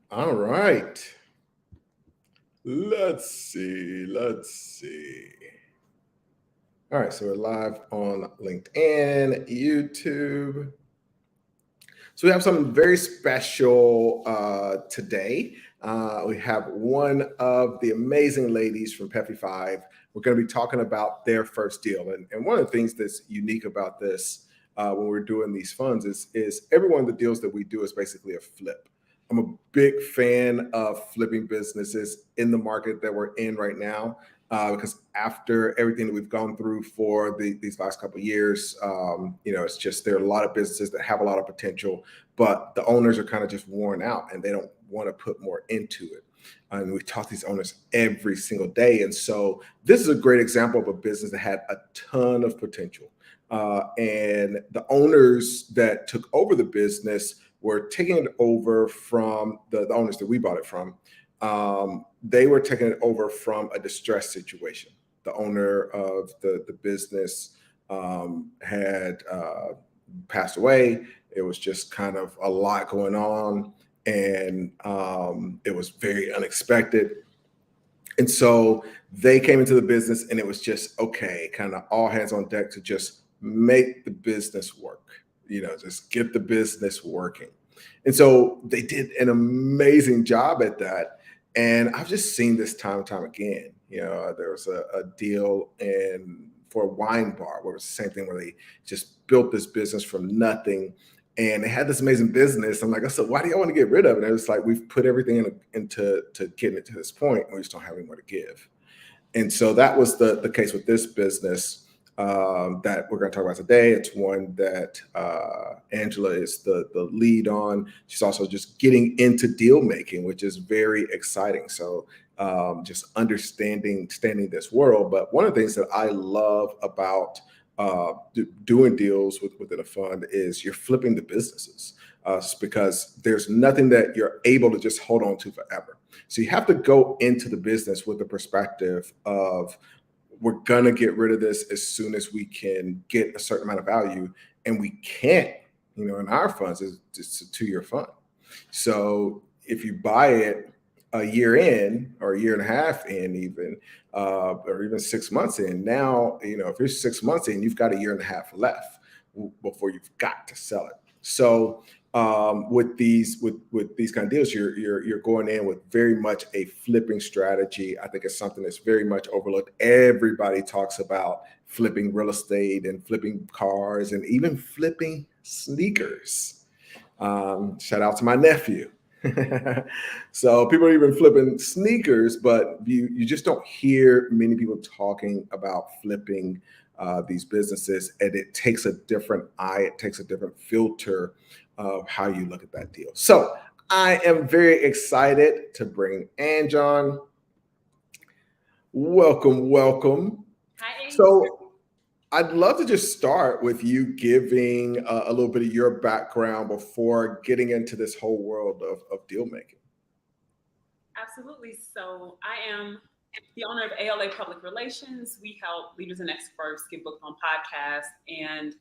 All right. Let's see. Let's see. All right. So we're live on LinkedIn, YouTube. So we have something very special today. We have one of the amazing ladies from Peppy Five. We're going to be talking about their first deal. And one of the things that's unique about this when we're doing these funds is every one of the deals that we do is basically a flip. I'm a big fan of flipping businesses in the market that we're in right now. Because after everything that we've gone through for these last couple of years, it's just there are a lot of businesses that have a lot of potential, but the owners are kind of just worn out and they don't want to put more into it. And we talk to these owners every single day. And so this is a great example of a business that had a ton of potential. And the owners that took over the business were taking it over from the owners that we bought it from. They were taking it over from a distressed situation. The owner of the business had passed away. It was just kind of a lot going on, and it was very unexpected. And so they came into the business, and it was just okay, kind of all hands on deck to just make the business work. Just get the business working. And so they did an amazing job at that. And I've just seen this time and time again. There was a deal for a wine bar where it was the same thing where they just built this business from nothing. And they had this amazing business. I'm like, I said, why do y'all want to get rid of it? And it was like, we've put everything into getting it to this point, and we just don't have any more to give. And so that was the case with this business that we're going to talk about today. It's one that Angela is the lead on. She's also just getting into deal making, which is very exciting. So just understanding this world. But one of the things that I love about doing deals within a fund is you're flipping the businesses because there's nothing that you're able to just hold on to forever. So you have to go into the business with the perspective of, we're going to get rid of this as soon as we can get a certain amount of value. And we can't, in our funds, it's a 2-year fund. So if you buy it a year in or a year and a half in even, or even 6 months in, now, if you're 6 months in, you've got a year and a half left before you've got to sell it. So with these kind of deals, you're going in with very much a flipping strategy. I think it's something that's very much overlooked. Everybody talks about flipping real estate and flipping cars and even flipping sneakers. Shout out to my nephew. So people are even flipping sneakers, but you just don't hear many people talking about flipping these businesses, and it takes a different eye, it takes a different filter of how you look at that deal. So I am very excited to bring Ange on. Welcome. Hi. So I'd love to just start with you giving a little bit of your background before getting into this whole world of deal making. Absolutely. So I am the owner of ALA Public Relations. We help leaders and experts get booked on podcasts. And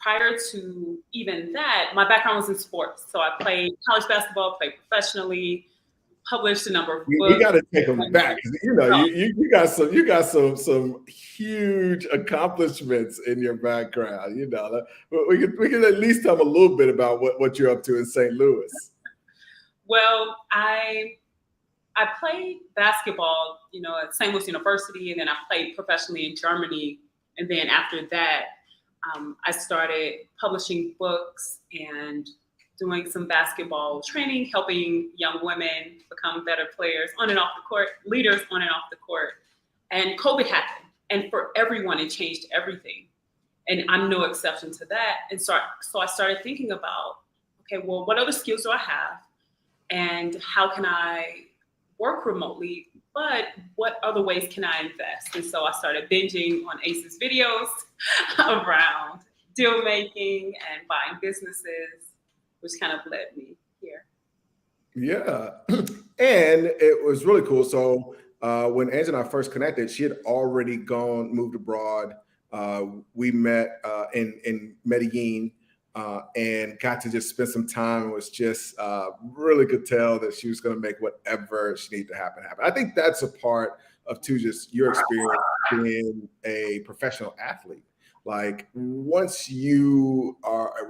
prior to even that, my background was in sports. So I played college basketball, played professionally, published a number of books. We got to take them back. You got some huge accomplishments in your background. We can at least tell them a little bit about what you're up to in St. Louis. Well, I played basketball, at St. Louis University, and then I played professionally in Germany. And then after that, I started publishing books and doing some basketball training, helping young women become better players on and off the court, leaders on and off the court. And COVID happened. And for everyone, it changed everything. And I'm no exception to that. And so I started thinking about, okay, well, what other skills do I have? And how can I work remotely? But what other ways can I invest? And so I started binging on Ace's videos around deal making and buying businesses, which kind of led me here. Yeah. And it was really cool. So when Ange and I first connected, she had already moved abroad. We met in Medellin. and got to just spend some time. It was just really could tell that she was going to make whatever she needed to happen. I think that's a part of too, just your experience being a professional athlete. Like once you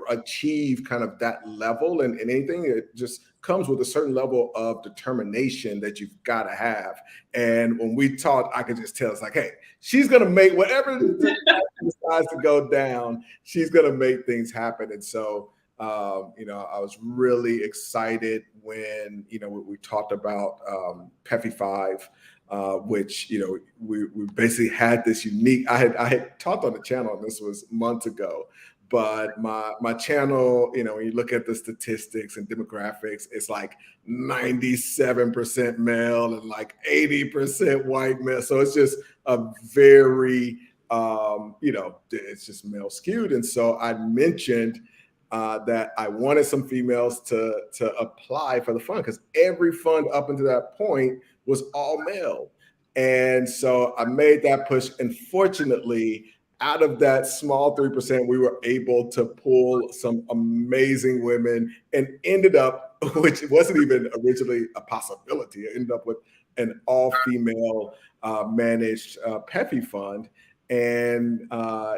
achieve kind of that level and anything, it just comes with a certain level of determination that you've got to have. And when we talked, I could just tell it's like, hey, she's going to make whatever decides to go down, she's going to make things happen. And so, I was really excited when, we talked about PEFI 5, which, we basically had this unique, I had talked on the channel, and this was months ago, but my channel, when you look at the statistics and demographics, it's like 97% male and like 80% white male. So it's just a very, it's just male skewed. And so I mentioned that I wanted some females to apply for the fund, because every fund up until that point was all male. And so I made that push. And fortunately, out of that small 3%, we were able to pull some amazing women and ended up, which wasn't even originally a possibility, it ended up with an all-female managed PEFI fund. And, I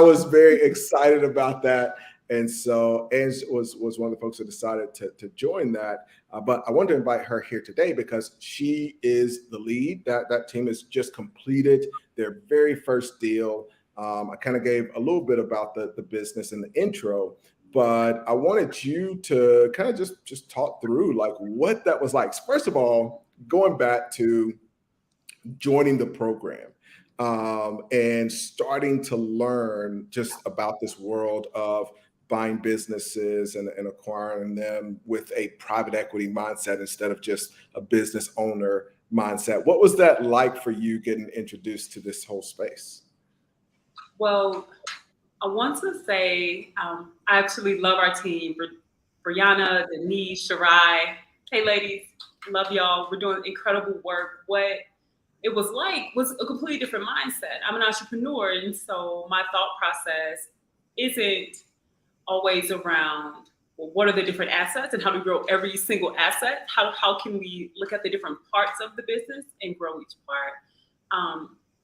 was very excited about that. And so Ange was one of the folks that decided to join that. But I wanted to invite her here today because she is the lead. That team has just completed their very first deal. I kind of gave a little bit about the business in the intro, but I wanted you to kind of just talk through like what that was like. First of all, going back to joining the program. And starting to learn just about this world of buying businesses and acquiring them with a private equity mindset instead of just a business owner mindset. What was that like for you getting introduced to this whole space? Well, I want to say I actually love our team. Brianna, Denise, Shirai. Hey, ladies, love y'all. We're doing incredible work. What it was a completely different mindset. I'm an entrepreneur, and so my thought process isn't always around, well, what are the different assets and how to grow every single asset? How can we look at the different parts of the business and grow each part?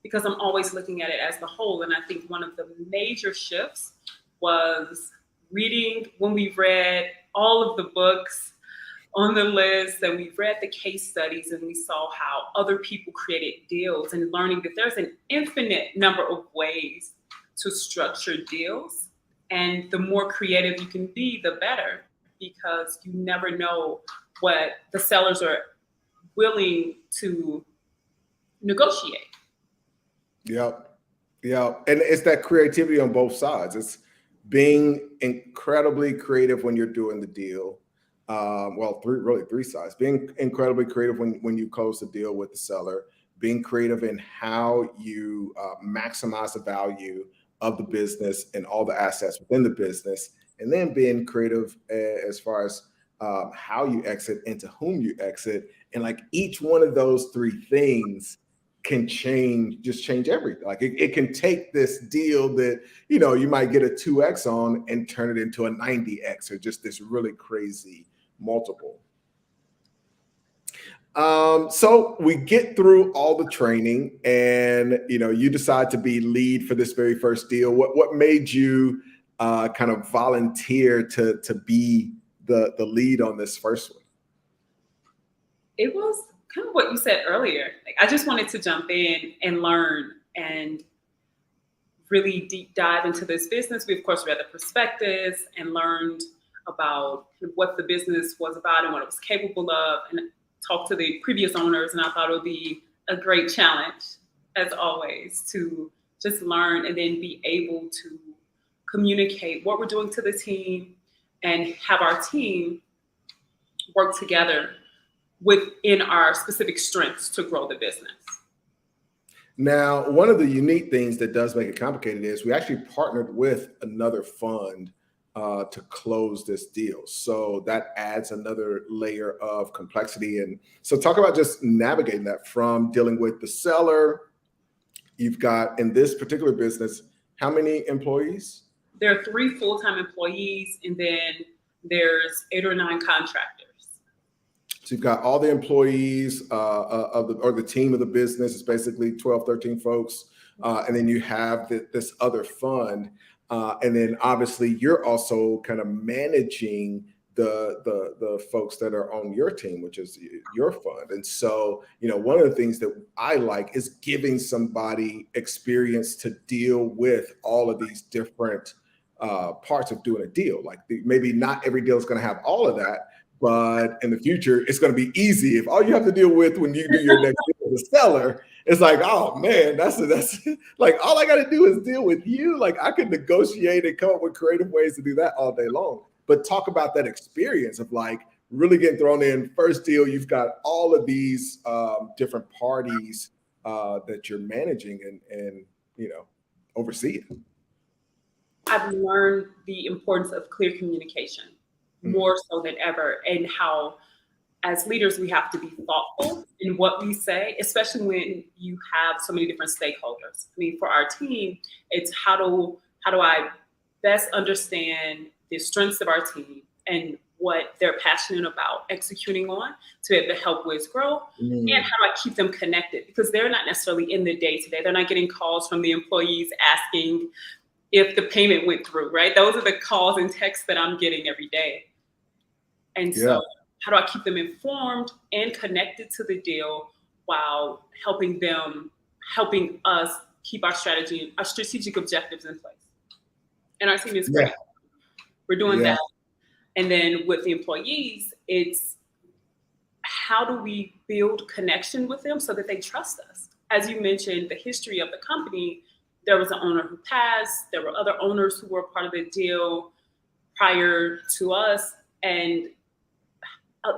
Because I'm always looking at it as the whole. And I think one of the major shifts was reading, when we read all of the books on the list, and we read the case studies, and we saw how other people created deals, and learning that there's an infinite number of ways to structure deals. And the more creative you can be, the better, because you never know what the sellers are willing to negotiate. Yep. And it's that creativity on both sides. It's being incredibly creative when you're doing the deal. Three sides. Being incredibly creative when you close the deal with the seller, being creative in how you maximize the value of the business and all the assets within the business, and then being creative as far as how you exit and to whom you exit. And like each one of those three things can change everything. Like it can take this deal that, you might get a 2X on and turn it into a 90X, or just this really crazy multiple. So we get through all the training, and you decide to be lead for this very first deal. What made you kind of volunteer to be the lead on this first one? It was kind of what you said earlier. Like, I just wanted to jump in and learn and really deep dive into this business. We of course read the prospectus and learned about what the business was about and what it was capable of, and talked to the previous owners. And I thought it would be a great challenge, as always, to just learn and then be able to communicate what we're doing to the team and have our team work together within our specific strengths to grow the business. Now, one of the unique things that does make it complicated is we actually partnered with another fund to close this deal. So that adds another layer of complexity. And so talk about just navigating that from dealing with the seller. You've got, in this particular business, how many employees? there are 3 full-time employees, and then there's 8 or 9 contractors. So you've got all the employees or the team of the business. It's basically 12, 13 folks. And then you have this other fund. And then obviously you're also kind of managing the folks that are on your team, which is your fund. And so, one of the things that I like is giving somebody experience to deal with all of these different parts of doing a deal. Like maybe not every deal is going to have all of that, but in the future, it's going to be easy. If all you have to deal with when you do your next deal as a seller, it's like, oh man, that's like all I got to do is deal with you. Like I could negotiate and come up with creative ways to do that all day long. But talk about that experience of like really getting thrown in. First deal, you've got all of these different parties that you're managing and overseeing. I've learned the importance of clear communication more so than ever, and how as leaders we have to be thoughtful in what we say, especially when you have so many different stakeholders. I mean, for our team, it's how do I best understand the strengths of our team and what they're passionate about executing on to be able to help Wiz grow, and how do I keep them connected, because they're not necessarily in the day-to-day. They're not getting calls from the employees asking if the payment went through, right? Those are the calls and texts that I'm getting every day. And so how do I keep them informed and connected to the deal while helping us keep our strategic objectives in place? And our team is great. We're doing that. And then with the employees, it's how do we build connection with them so that they trust us? As you mentioned, the history of the company, there was an owner who passed. There were other owners who were part of the deal prior to us. And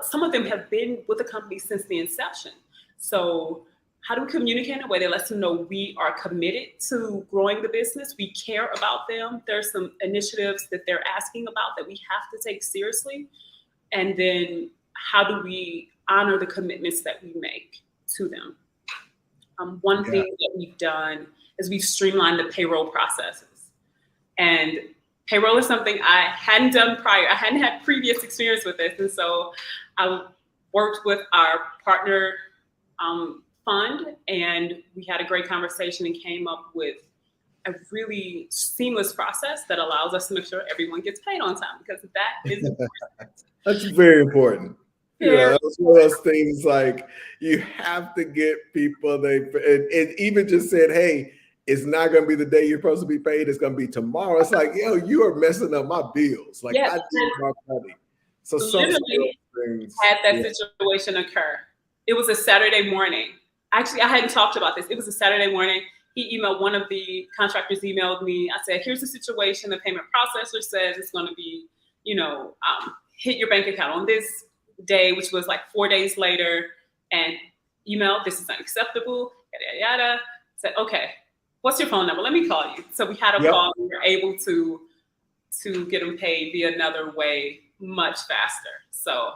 some of them have been with the company since the inception. So how do we communicate in a way that lets them know we are committed to growing the business? We care about them. There's some initiatives that they're asking about that we have to take seriously. And then how do we honor the commitments that we make to them? One thing that we've done is we've streamlined the payroll processes. And payroll is something I hadn't done prior. I hadn't had previous experience with this. And so I worked with our partner fund, and we had a great conversation and came up with a really seamless process that allows us to make sure everyone gets paid on time, because that is important. That's very important. That's one of those things, like you have to get people, it even just said, hey, it's not going to be the day you're supposed to be paid. It's going to be tomorrow. It's like, you are messing up my bills. Like I need my money. So literally had that situation occur. It was a Saturday morning. Actually, I hadn't talked about this. It was a Saturday morning. He emailed, one of the contractors emailed me. I said, here's the situation. The payment processor says it's going to be, hit your bank account on this day, which was like 4 days later, and email, this is unacceptable, yada, yada, yada. Said, okay, what's your phone number? Let me call you. So we had a call. We were able to get them paid via another way much faster. So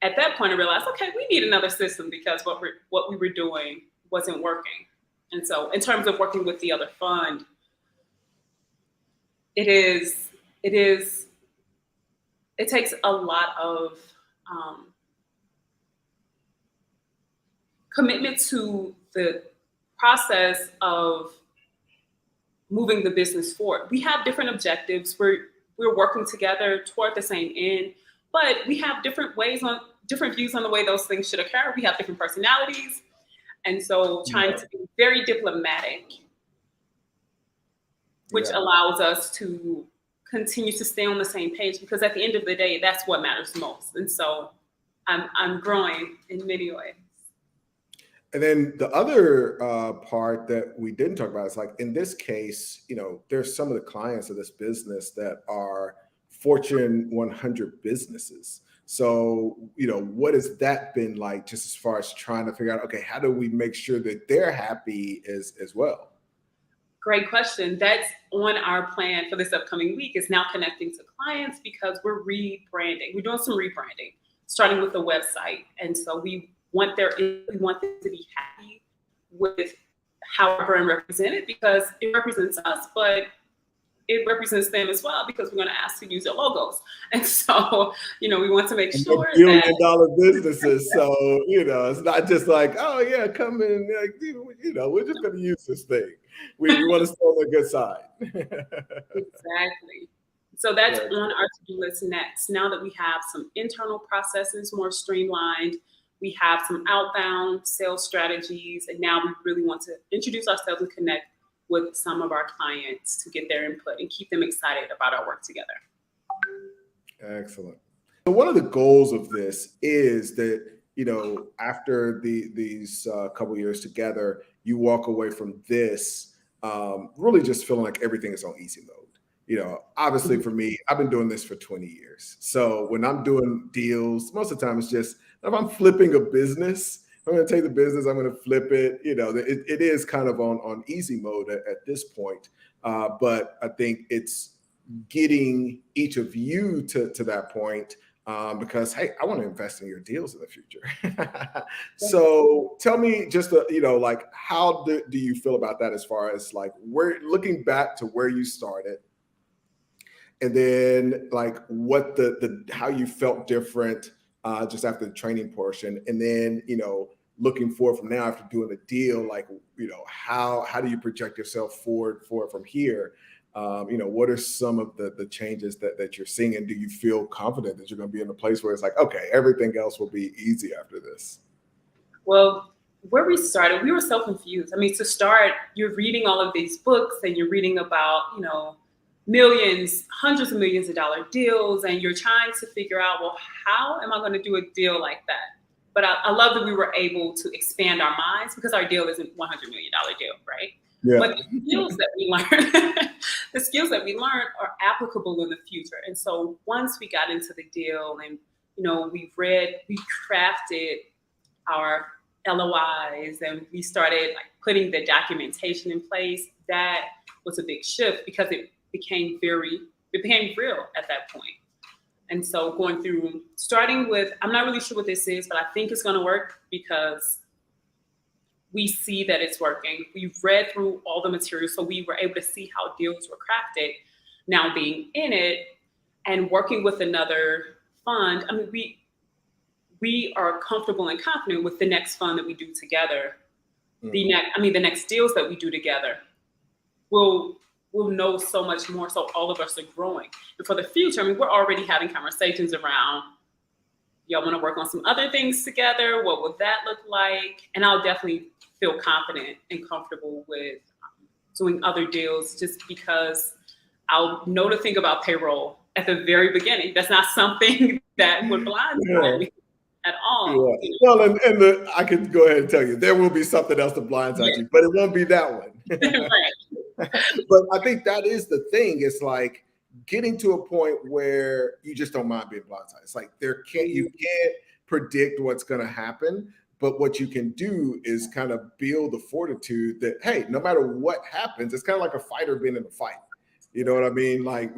at that point, I realized, okay, we need another system, because what we were doing wasn't working. And so in terms of working with the other fund, it takes a lot of commitment to the process of moving the business forward. We have different objectives. We're working together toward the same end, but we have different views on the way those things should occur. We have different personalities. And so trying to be very diplomatic, which allows us to continue to stay on the same page, because at the end of the day, that's what matters most. And so I'm growing in many ways. And then the other part that we didn't talk about is, like, in this case, there's some of the clients of this business that are Fortune 100 businesses. So, what has that been like, just as far as trying to figure out, okay, how do we make sure that they're happy as well? Great question. That's on our plan for this upcoming week, is now connecting to clients, because we're rebranding. We're doing some rebranding, starting with the website. And so we want them to be happy with how our brand represented, because it represents us, but it represents them as well because we're going to ask to use their logos. And so, we want to make And they're sure that billion-dollar businesses, so it's not just like, oh yeah, come in, like, we're just going to use this thing. We want to stay on the good side. exactly. So that's Yeah. on our to-do list next. Now that we have some internal processes more streamlined, we have some outbound sales strategies, and now we really want to introduce ourselves and connect with some of our clients to get their input and keep them excited about our work together. Excellent. So one of the goals of this is that, after these couple years together, you walk away from this really just feeling like everything is on easy mode. Obviously for me, I've been doing this for 20 years. So when I'm doing deals, most of the time it's just, if I'm flipping a business, I'm going to take the business, I'm going to flip it. It is kind of on easy mode at this point. But I think it's getting each of you to that point because, hey, I want to invest in your deals in the future. So tell me just, like, how do you feel about that as far as like looking back to where you started? And then like what how you felt different just after the training portion. And then, looking forward from now after doing a deal, like, how do you project yourself forward from here? What are some of the changes that you're seeing? And do you feel confident that you're going to be in a place where it's like, okay, everything else will be easy after this? Well, where we started, we were so confused. I mean, to start, you're reading all of these books and you're reading about, millions, hundreds of millions of dollar deals, and you're trying to figure out, well, how am I going to do a deal like that? But I love that we were able to expand our minds because our deal isn't $100 million deal, right? Yeah. But the skills that we learned, the skills that we learned are applicable in the future. And so once we got into the deal and, we crafted our LOIs and we started like putting the documentation in place, that was a big shift because it became real at that point. And so starting with, I'm not really sure what this is, but I think it's going to work because we see that it's working. We've read through all the materials, so we were able to see how deals were crafted. Now being in it and working with another fund, I mean, we are comfortable and confident with the next fund that we do together. The next deals that we do together, we'll know so much more. So all of us are growing. And for the future, I mean, we're already having conversations around, y'all want to work on some other things together? What would that look like? And I'll definitely feel confident and comfortable with doing other deals just because I'll know to think about payroll at the very beginning. That's not something that would blindside me at all. Yeah. Well, and I could go ahead and tell you, there will be something else to blindside you, but it won't be that one. Right. But I think that is the thing. It's like getting to a point where you just don't mind being blindsided. It's like you can't predict what's going to happen, but what you can do is kind of build the fortitude that, hey, no matter what happens, it's kind of like a fighter being in a fight. You know what I mean? Like,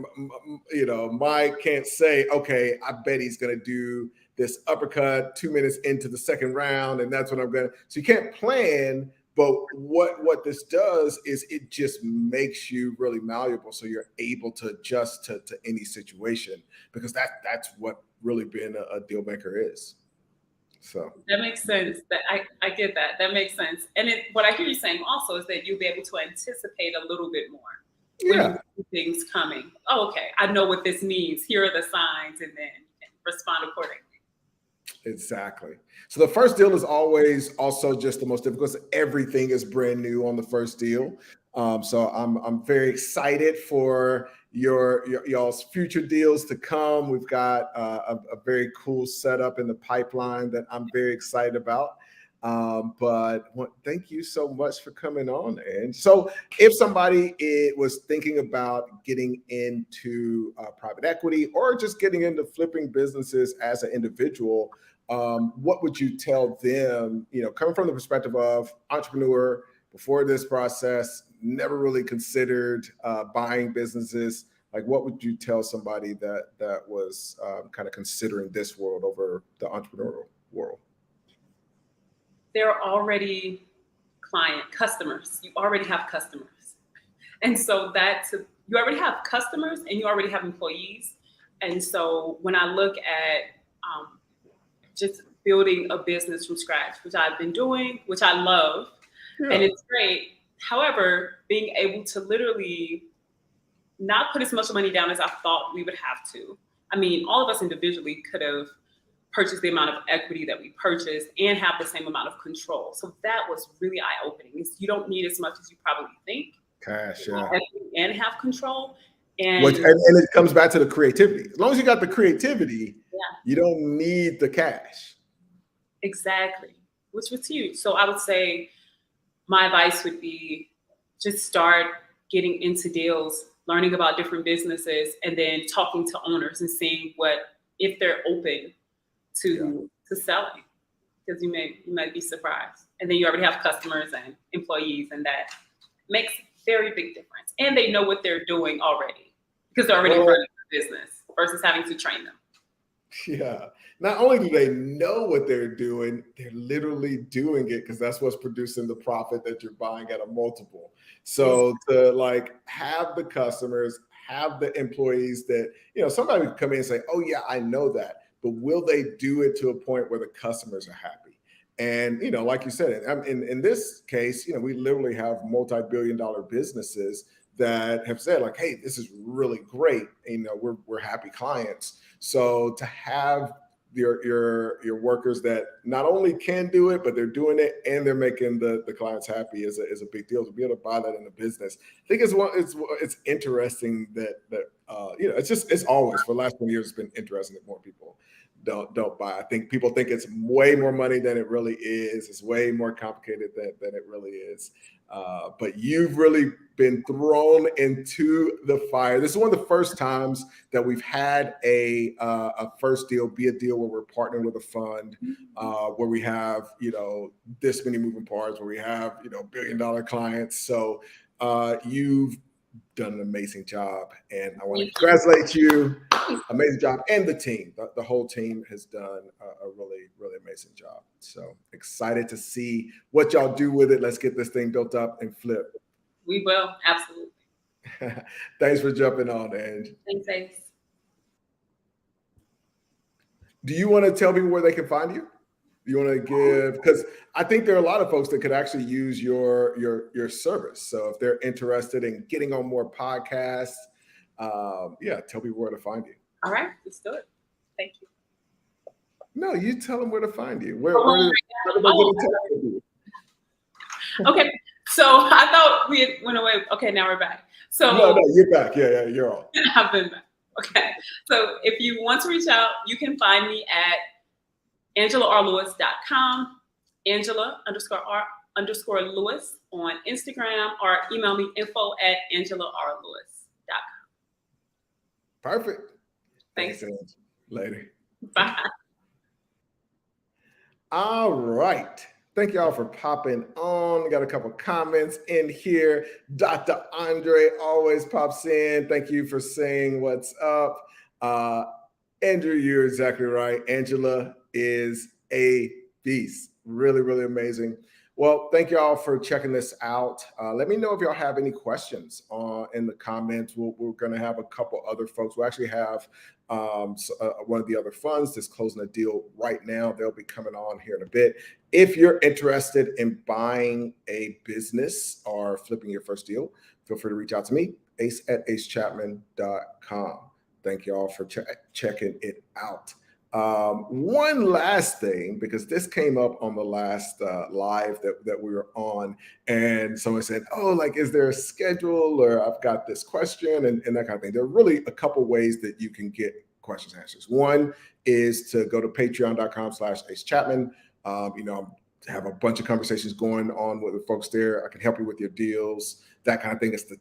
Mike can't say, okay, I bet he's going to do this uppercut 2 minutes into the second round, and that's what I'm going to. So you can't plan. But what this does is it just makes you really malleable, so you're able to adjust to any situation, because that's what really being a deal maker is. So that makes sense. That I get that. That makes sense. And what I hear you saying also is that you'll be able to anticipate a little bit more. Yeah. When you see things coming. Oh, okay, I know what this means. Here are the signs, and then respond accordingly. Exactly. So the first deal is always also just the most difficult. Everything is brand new on the first deal. So I'm very excited for y'all's future deals to come. We've got a very cool setup in the pipeline that I'm very excited about. But thank you so much for coming on. And so if somebody was thinking about getting into private equity or just getting into flipping businesses as an individual, what would you tell them, coming from the perspective of entrepreneur before this process, never really considered buying businesses? Like, what would you tell somebody that was kind of considering this world over the entrepreneurial world? They're already customers. You already have customers. And so you already have customers and you already have employees. And so when I look at just building a business from scratch, which I've been doing, which I love, and Yeah. it's great. However, being able to literally not put as much money down as I thought we would have to. I mean, all of us individually could have purchased the amount of equity that we purchased and have the same amount of control. So that was really eye-opening. You don't need as much as you probably think. Cash, to have yeah. equity and have control. And And it comes back to the creativity. As long as you got the creativity, yeah, you don't need the cash. exactly, which was huge. So I would say my advice would be just start getting into deals, learning about different businesses, and then talking to owners and seeing if they're open to selling, because you might be surprised. And then you already have customers and employees, and that makes a very big difference. And they know what they're doing already because they're already running the business versus having to train them. Yeah. Not only do they know what they're doing, they're literally doing it because that's what's producing the profit that you're buying at a multiple. So to like have the customers, have the employees that, somebody could come in and say, oh yeah, I know that, but will they do it to a point where the customers are happy? And, like you said, in this case, we literally have multi-billion-dollar businesses that have said like, hey, this is really great. We're happy clients. So to have your workers that not only can do it, but they're doing it and they're making the clients happy is a big deal. To be able to buy that in a business, I think it's interesting that it's always for the last 20 years it's been interesting that more people don't buy. I think people think it's way more money than it really is. It's way more complicated than it really is. But you've really been thrown into the fire. This is one of the first times that we've had a first deal be a deal where we're partnering with a fund, where we have, this many moving parts, where we have, billion-dollar clients. So you've done an amazing job, and I want to congratulate you. Amazing job. And the team, the whole team has done a really, really amazing job. So excited to see what y'all do with it. Let's get this thing built up and flip. We will, absolutely. Thanks for jumping on, Ange. Thanks, Ace. Do you want to tell people where they can find you? You want to give, because I think there are a lot of folks that could actually use your service. So if they're interested in getting on more podcasts, tell people where to find you. All right, let's do it. Thank you. No, you tell them where to find you. Okay, so I thought we had went away. Okay, now we're back. So no, you're back. Yeah, you're on. I've been back. Okay, so if you want to reach out, you can find me at AngelaRLewis.com, Angela_R_Lewis on Instagram, or email me info@AngelaRLewis.com. Perfect. Thanks. Later. Bye. All right. Thank y'all for popping on. Got a couple comments in here. Dr. Andre always pops in. Thank you for saying what's up. Andrew, you're exactly right. Angela is a beast. Really, really amazing. Well, thank you all for checking this out. Let me know if y'all have any questions in the comments. We're going to have a couple other folks. We actually have one of the other funds that's closing a deal right now. They'll be coming on here in a bit. If you're interested in buying a business or flipping your first deal, feel free to reach out to me, ace@acechapman.com. Thank you all for checking it out. One last thing, because this came up on the last live that we were on, and someone said, oh, like, is there a schedule, or I've got this question and that kind of thing. There are really a couple ways that you can get questions and answers. One is to go to patreon.com/acechapman. I have a bunch of conversations going on with the folks there. I can help you with your deals, that kind of thing. It's the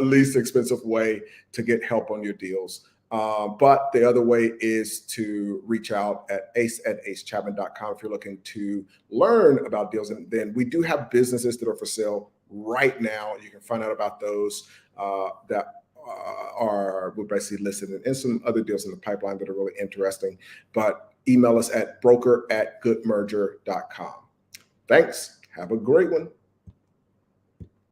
least expensive way to get help on your deals. But the other way is to reach out at ace@acechapman.com if you're looking to learn about deals. And then we do have businesses that are for sale right now. You can find out about those that we're basically listed and some other deals in the pipeline that are really interesting. But email us at broker@goodmerger.com. Thanks. Have a great one.